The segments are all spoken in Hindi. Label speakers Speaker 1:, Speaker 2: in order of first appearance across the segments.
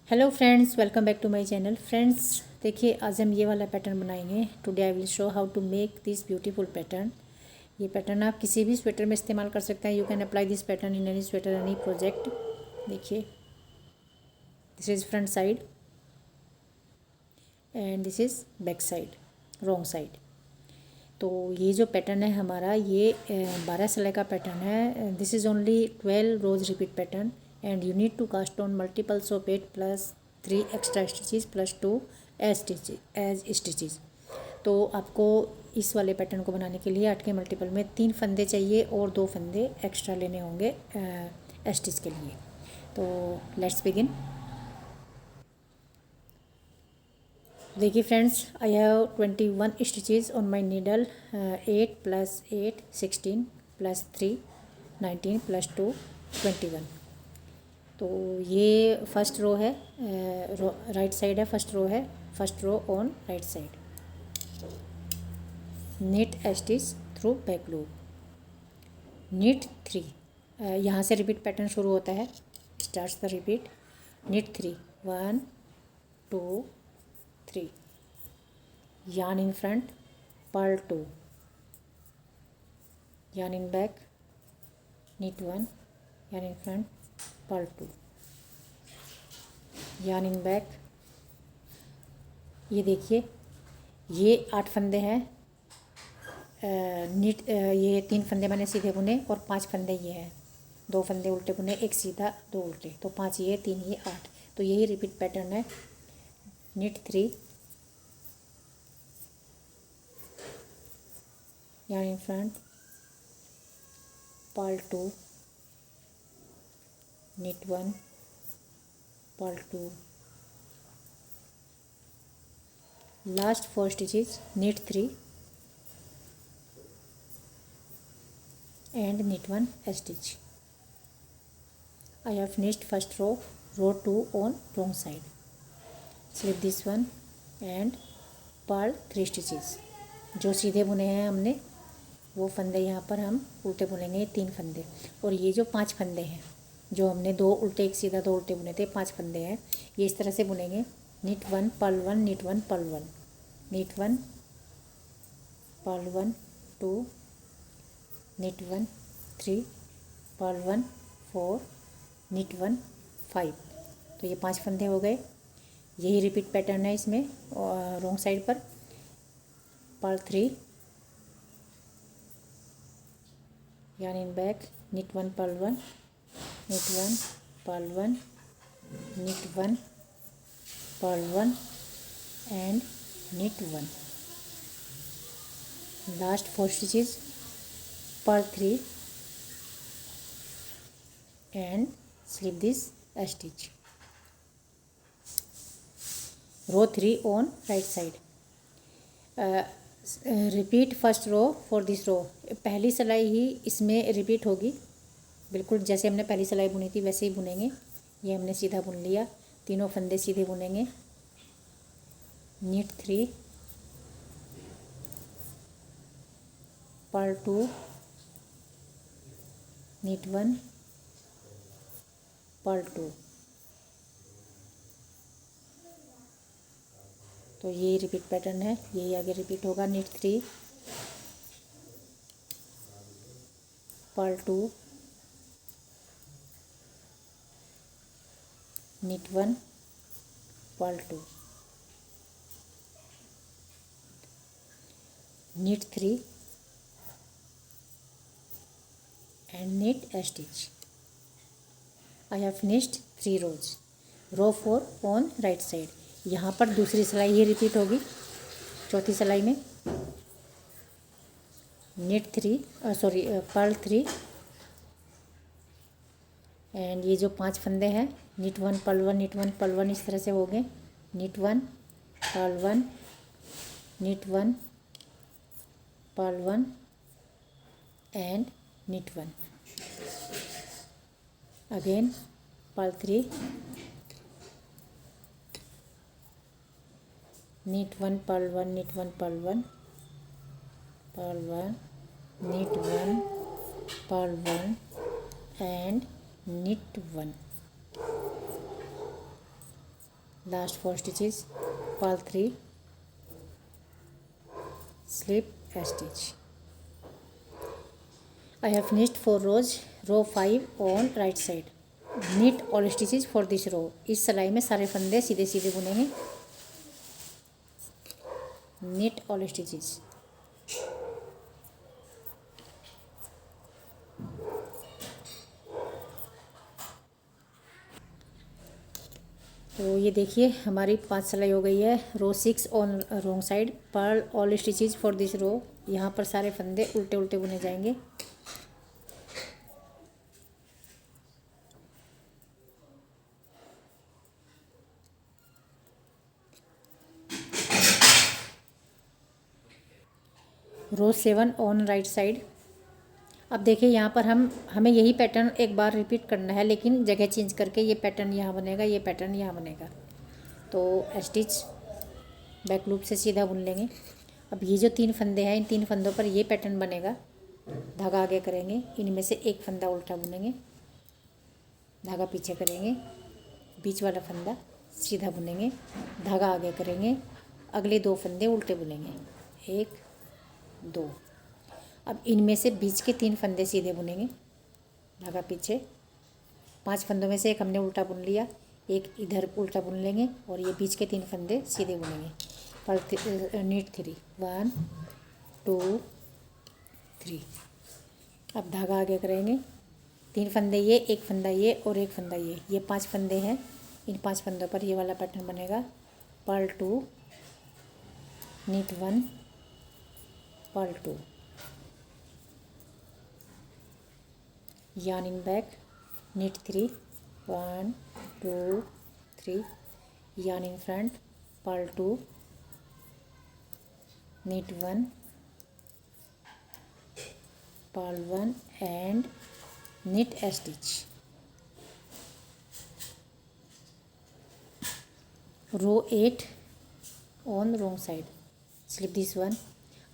Speaker 1: Hello friends, welcome back to my channel. Friends देखिए, आज हम ये वाला पैटर्न बनाएंगे। Today I will show how to make this beautiful pattern. ये पैटर्न आप किसी भी स्वेटर में इस्तेमाल कर सकते हैं। You can apply this pattern in any sweater, any project. देखिए, this is front side and this is back side, wrong side. तो ये जो पैटर्न है हमारा, ये 12 सिलाई का पैटर्न है। This is only 12 rows repeat pattern and you need to cast on multiples of 8 plus 3 extra stitches plus 2 edge stitches. तो आपको इस वाले पैटर्न को बनाने के लिए 8 के मल्टीपल में 3 फंदे चाहिए और 2 फंदे एक्स्ट्रा लेने होंगे स्टिच के लिए। तो लेट्स बिगिन। देखिए friends, I have 21 stitches on my needle. 8 plus 8 16 plus 3 19 plus 2 21। तो ये फर्स्ट रो है, राइट साइड है, फर्स्ट रो है, first row on right side. Knit stitch through back loop, knit 3। यहाँ से रिपीट पैटर्न शुरू होता है, starts the repeat. Knit 3 1 2 3, yarn in front, purl 2, yarn in back, knit 1, yarn in front, purl 2, yarn in back। ये देखिए, ये 8 फंदे हैं। ये 3 फंदे मैंने सीधे बुने और 5 फंदे ये हैं। 2 फंदे उल्टे बुने, एक सीधा 2 उल्टे, तो 5 ये 3 ये 8। तो यही रिपीट पैटर्न है। Knit 3, yarn in front, purl 2, knit 1, purl 2, last 4 stitches, knit 3 and knit 1 stitch. I have finished first row, row 2 on wrong side. Slip this one and purl 3 stitches. जो सीधे बुने हैं हमने वो फंदे यहाँ पर हम उल्टे बुनेंगे, 3 फंदे। और ये जो 5 फंदे हैं, जो हमने 2 उल्टे एक सीधा 2 उल्टे बुने थे, 5 फंदे हैं, ये इस तरह से बुनेंगे। Knit 1 purl 1, knit 1 purl 1, knit 1 purl 1 2, knit 1 3, purl 1 4, knit 1 5। तो ये 5 फंदे हो गए। यही रिपीट पैटर्न है इसमें रॉन्ग साइड पर। Purl 3, yarn in back, knit 1 purl 1, knit 1 purl 1, knit 1 purl 1 and knit 1. Last 4 stitches, purl 3 and slip this stitch. Row 3 on right side. Repeat first row for this row. पहली सिलाई ही इसमें रिपीट होगी, बिल्कुल जैसे हमने पहली सिलाई बुनी थी वैसे ही बुनेंगे। ये हमने सीधा बुन लिया, तीनों फंदे सीधे बुनेंगे। Knit 3, purl 2, knit 1, purl 2। तो ये रिपीट पैटर्न है, यही आगे रिपीट होगा। Knit 3, purl 2, knit 1, purl 2, knit 3 and knit a stitch. I have finished 3 rows. Row 4 on right side. यहाँ पर दूसरी सिलाई ही रिपीट होगी। चौथी सिलाई में नीट 3 पर्ल 3 एंड ये जो 5 फंदे हैं, नीट 1 पर्ल 1, नीट 1 पर्ल 1, इस तरह से हो गए। Knit 1 purl 1, knit 1 purl 1 and knit 1। Again purl 3, knit 1 purl 1, knit 1 purl 1, purl 1, knit 1 purl 1 and knit 1. last 4 stitches, purl 3, slip stitch. I have finished 4 rows, row 5 on right side. Knit all stitches for this row. इस सिलाई में सारे फंदे सीधे सीधे बुनेंगे. Knit all stitches. तो ये देखिए हमारी 5 सिलाई हो गई है. Row 6 on wrong side, purl all stitches for this row. यहाँ पर सारे फंदे उल्टे उल्टे बुने जाएंगे. Row 7 on right side. अब देखिए यहाँ पर हमें यही पैटर्न एक बार रिपीट करना है, लेकिन जगह चेंज करके. ये पैटर्न यहाँ बनेगा, ये पैटर्न यहाँ बनेगा. तो स्टिच बैक लूप से सीधा बुन लेंगे. अब ये जो 3 फंदे हैं, इन 3 फंदों पर ये पैटर्न बनेगा. धागा आगे करेंगे, इनमें से एक फंदा उल्टा बुनेंगे, धागा पीछे करेंगे, बीच वाला फंदा सीधा बुनेंगे, धागा आगे करेंगे, अगले 2 फंदे उल्टे बुनेंगे. 1 2. अब इनमें से बीच के 3 फंदे सीधे बुनेंगे, धागा पीछे. 5 फंदों में से एक हमने उल्टा बुन लिया, एक इधर उल्टा बुन लेंगे और ये बीच के 3 फंदे सीधे बुनेंगे. नीट 3 1 2 3. अब धागा आगे करेंगे, 3 फंदे ये, एक फंदा ये और एक फंदा ये 5 फंदे हैं. इन 5 फंदों पर ये वाला पैटर्न बनेगा. Purl 2, knit 1, purl 2, yarn in back, knit 3 1 2 3, yarn in front, purl 2, knit 1, purl 1 and knit a stitch. Row 8 on wrong side, slip this one.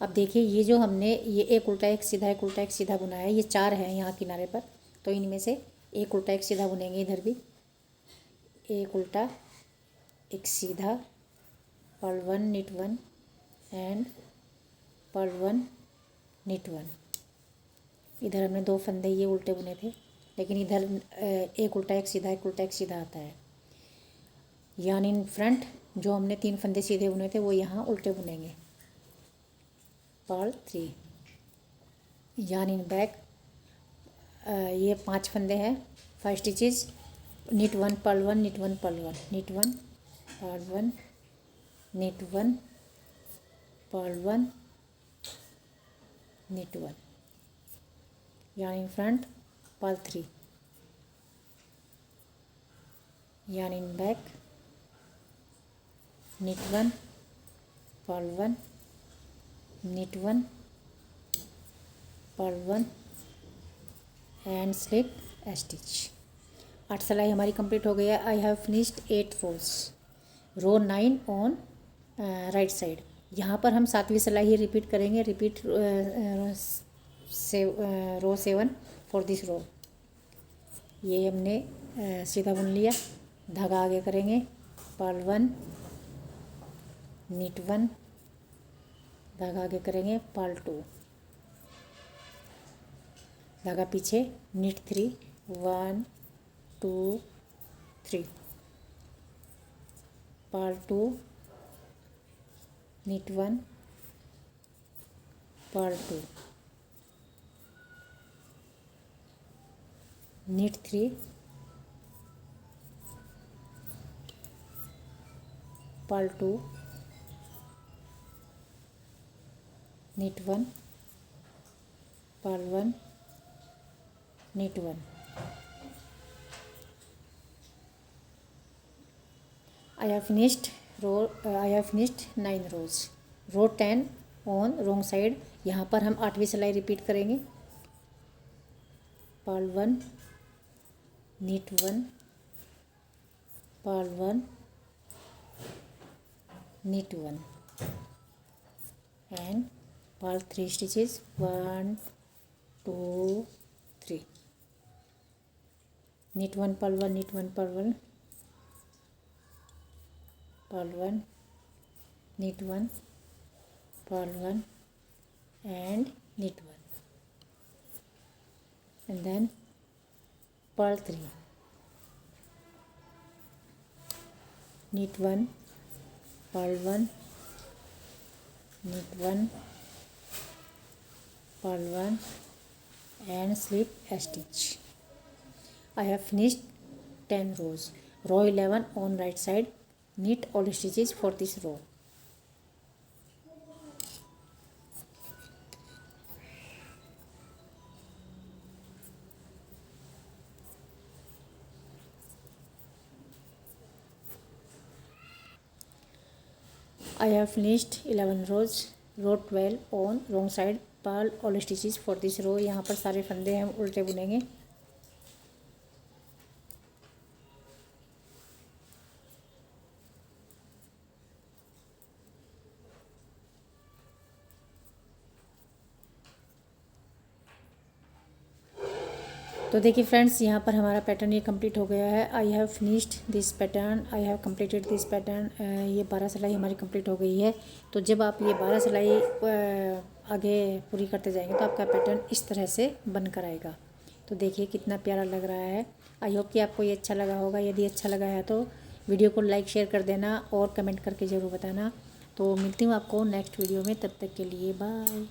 Speaker 1: अब देखिए ये जो हमने ये एक उल्टा एक सीधा, एक उल्टा एक सीधा बुना है, ये 4 हैं यहाँ किनारे पर. तो इनमें से एक उल्टा एक सीधा बुनेंगे. इधर भी एक उल्टा एक सीधा, purl 1 knit 1 and purl 1 knit 1. इधर हमने 2 फंदे ये उल्टे बुने थे, लेकिन इधर एक उल्टा एक सीधा, एक उल्टा एक सीधा आता है. यार्न इन फ्रंट, जो हमने 3 फंदे सीधे बुने थे वो यहाँ उल्टे बुनेंगे. Purl 3, yarn in back. ये 5 फंदे हैं, 5 stitches. Knit 1 purl 1 knit 1 purl 1, knit 1 purl 1 knit 1 purl 1 knit 1. Yarn in front, purl 3, yarn in back, knit 1 purl 1 knit 1 purl 1 and slip stitch. 8 सिलाई हमारी कंप्लीट हो गई है. I have finished 8 rows. Row 9 on right side. यहाँ पर हम 7वीं सिलाई ही रिपीट करेंगे. रिपीट रो 7 फॉर दिस रो. ये हमने सीधा बुन लिया, धागा आगे करेंगे, पर्ल 1 नीट 1, धागा आगे करेंगे, पर्ल 2, धागा पीछे, knit 3 1 2 3, purl 2 knit 1 purl 2, knit 3 purl 2 knit 1 purl 1 knit 1. I have finished 9 rows. Row 10 on wrong side. यहाँ पर हम 8वीं सिलाई रिपीट करेंगे. Purl 1 knit 1 purl 1 knit 1 and purl 3 stitches 1 2 3, knit 1 purl 1 knit 1 purl 1 purl 1, knit 1, purl 1 and knit 1, and then purl 3, knit 1, purl 1, knit 1, purl 1 and slip a stitch. I have finished 10 rows. Row 11 on right side, knit all stitches for this row. I have finished 11 rows. Row 12 on wrong side, purl all stitches for this row. यहाँ पर सारे फंदे हम उल्टे बुनेंगे. तो देखिए फ्रेंड्स, यहाँ पर हमारा पैटर्न ये कंप्लीट हो गया है. I have finished this pattern, I have completed this pattern. ये 12 सिलाई हमारी कंप्लीट हो गई है. तो जब आप ये 12 सिलाई आगे पूरी करते जाएंगे तो आपका पैटर्न इस तरह से बनकर आएगा. तो देखिए कितना प्यारा लग रहा है. आई होप कि आपको ये अच्छा लगा होगा. यदि अच्छा लगा है तो वीडियो को लाइक शेयर कर देना और कमेंट करके ज़रूर बताना. तो मिलती हूँ आपको नेक्स्ट वीडियो में. तब तक के लिए बाय.